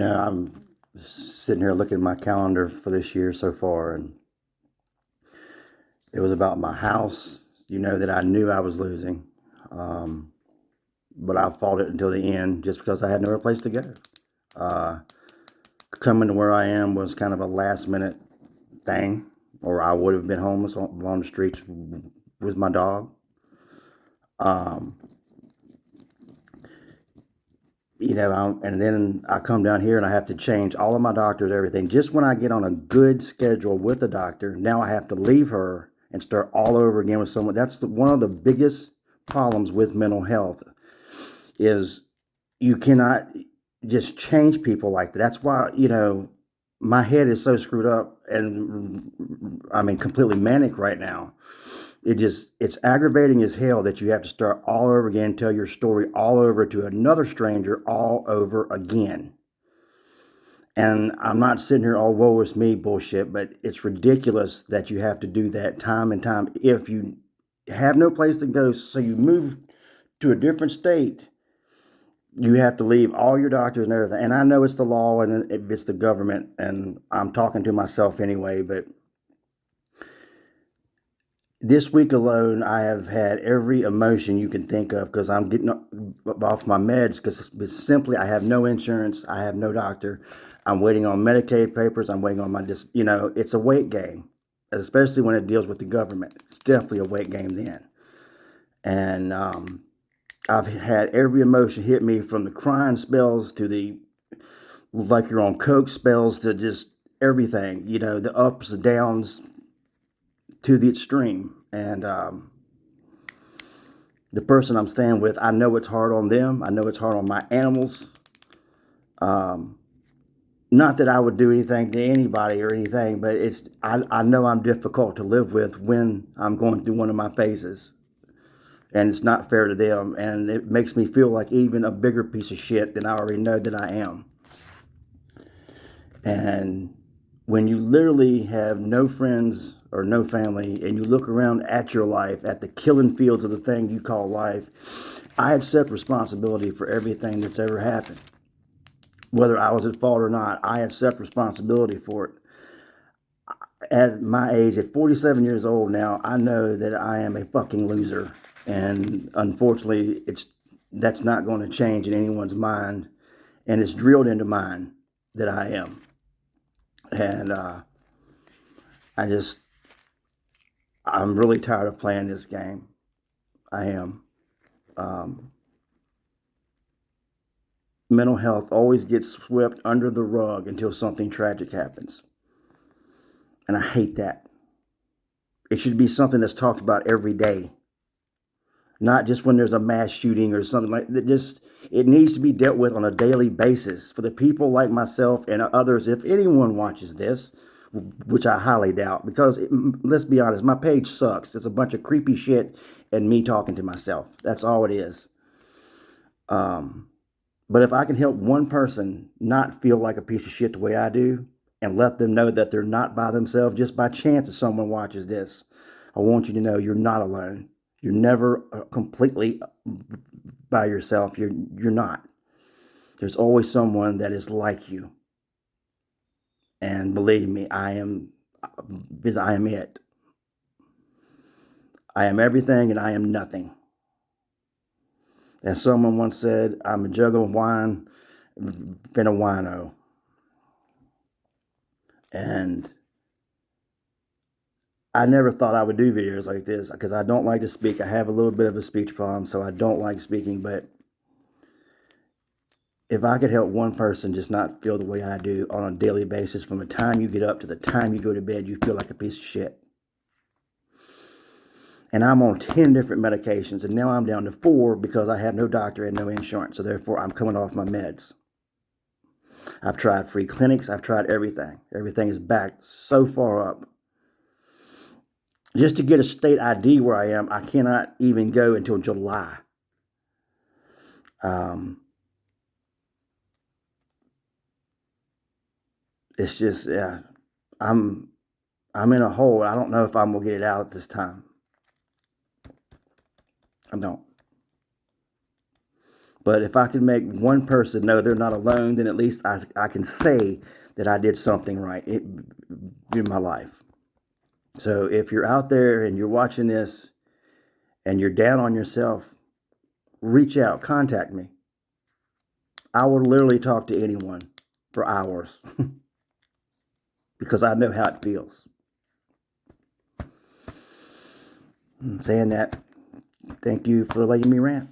I'm sitting here looking at my calendar for this year so far, and it was about my house, that I knew I was losing. Um, but I fought it until the end just because I had nowhere place to go. Uh, Coming to where I am was kind of a last minute thing, or I would have been homeless on the streets with my dog. Um, and then I come down here and I have to change all of my doctors, everything. Just when I get on a good schedule with a doctor, now I have to leave her and start all over again with someone. That's one of the biggest problems with mental health is you cannot just change people like that. That's why, my head is so screwed up and I mean, completely manic right now. It's aggravating as hell that you have to start all over again, tell your story all over to another stranger all over again. And I'm not sitting here all woe is me bullshit, but it's ridiculous that you have to do that time and time. If you have no place to go, so you move to a different state, you have to leave all your doctors and everything. And I know it's the law and it's the government, and I'm talking to myself anyway, but this week alone, I have had every emotion you can think of because I'm getting off my meds because simply I have no insurance, I have no doctor, I'm waiting on Medicaid papers, I'm waiting on it's a weight game, especially when it deals with the government. It's definitely a weight game then. And I've had every emotion hit me from the crying spells to the like you're on coke spells to just everything, the ups and downs to the extreme. And the person I'm staying with, I know it's hard on them. I know it's hard on my animals. Um, Not that I would do anything to anybody or anything, but I know I'm difficult to live with when I'm going through one of my phases. And it's not fair to them. And it makes me feel like even a bigger piece of shit than I already know that I am. And when you literally have no friends or no family and you look around at your life, at the killing fields of the thing you call life, I accept responsibility for everything that's ever happened. Whether I was at fault or not, I accept responsibility for it. At my age, at 47 years old now, I know that I am a fucking loser. And unfortunately, that's not going to change in anyone's mind. And it's drilled into mine that I am. And I just, I'm really tired of playing this game. I am. Um, Mental health always gets swept under the rug until something tragic happens. And I hate that. It should be something that's talked about every day, not just when there's a mass shooting or something like that. Just it needs to be dealt with on a daily basis for the people like myself and others. If anyone watches this, which I highly doubt, because let's be honest, my page sucks. It's a bunch of creepy shit and me talking to myself. That's all it is. But if I can help one person not feel like a piece of shit the way I do and let them know that they're not by themselves just by chance if someone watches this, I want you to know you're not alone. You're never completely by yourself. You're not. There's always someone that is like you. And believe me, because I am it. I am everything and I am nothing. As someone once said, I'm a jug of wine, been a wino. And I never thought I would do videos like this because I don't like to speak. I have a little bit of a speech problem, so I don't like speaking. But if I could help one person just not feel the way I do on a daily basis, from the time you get up to the time you go to bed, you feel like a piece of shit. And I'm on 10 different medications, and now I'm down to 4 because I have no doctor and no insurance. So therefore, I'm coming off my meds. I've tried free clinics. I've tried everything. Everything is backed so far up. Just to get a state ID where I am, I cannot even go until July. Um, it's just, yeah, I'm I'm in a hole. I don't know if I'm gonna get it out this time. I don't. But if I can make one person know they're not alone, then at least I can say that I did something right in my life. So if you're out there and you're watching this and you're down on yourself, reach out, contact me. I will literally talk to anyone for hours because I know how it feels. Saying that, thank you for letting me rant.